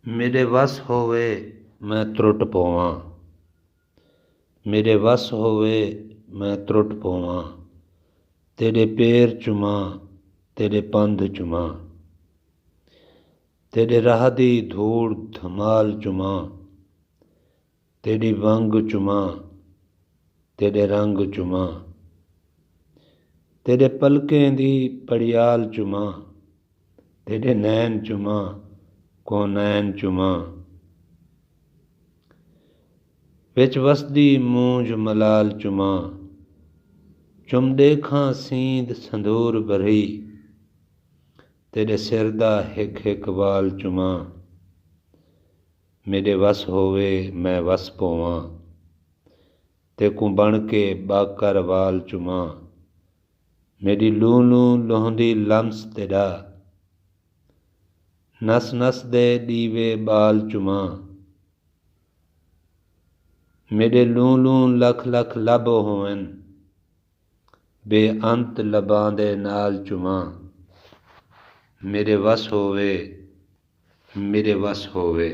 ਮੇਰੇ ਵਸ ਹੋਵੇ ਮੈਂ ਤਰੁੱਟ ਪਵਾਂ, ਮੇਰੇ ਵਸ ਹੋਵੇ ਮੈਂ ਤਰੁੱਟ ਪਵਾਂ। ਤੇਰੇ ਪੈਰ ਚੁਮਾਂ, ਤੇਰੇ ਪੰਧ ਚੁਮਾਂ, ਤੇਰੇ ਰਾਹ ਦੀ ਧੂੜ ਧਮਾਲ ਚੁਮਾਂ। ਤੇਰੀ ਵੰਗ ਚੁਮਾਂ, ਤੇਰੇ ਰੰਗ ਚੁਮਾਂ, ਤੇਰੇ ਪਲਕਾਂ ਦੀ ਪੜਿਆਲ ਚੁਮਾਂ। ਤੇਰੇ ਨੈਣ ਚੁਮਾਂ, ਕੌਨੈਣ ਚੁਮਾਂ, ਵਿੱਚ ਵਸਦੀ ਮੂੰਜ ਮਲਾਲ ਚੁਮਾਂ। ਚੁੰਮ ਦੇਖਾਂ ਸੀਂਧ ਸੰਦੂਰ ਭਰੀ, ਤੇਰੇ ਸਿਰ ਦਾ ਹਿੱਕ ਹਿੱਕ ਵਾਲ ਚੁਮਾਂ। ਮੇਰੇ ਵਸ ਹੋਵੇ ਮੈਂ ਵਸ ਪਵਾਂ, ਤੇ ਕੂ ਬਣ ਕੇ ਬਾਕਰ ਵਾਲ ਚੁਮਾਂ। ਮੇਰੀ ਲੂੰ ਲੂੰ ਲੁਹੰਦੀ ਲਮਸ ਤੇਰਾ, ਨਸ ਨਸ ਦੇ ਦੀਵੇ ਬਾਲ ਚੁਮਾਂ। ਮੇਰੇ ਲੂੰ ਲੂੰ ਲੱਖ ਲੱਖ ਲਬ ਹੋਵਨ, ਬੇਅੰਤ ਲਬਾਂ ਦੇ ਨਾਲ ਚੁਮਾਂ। ਮੇਰੇ ਵਸ ਹੋਵੇ, ਮੇਰੇ ਵਸ ਹੋਵੇ।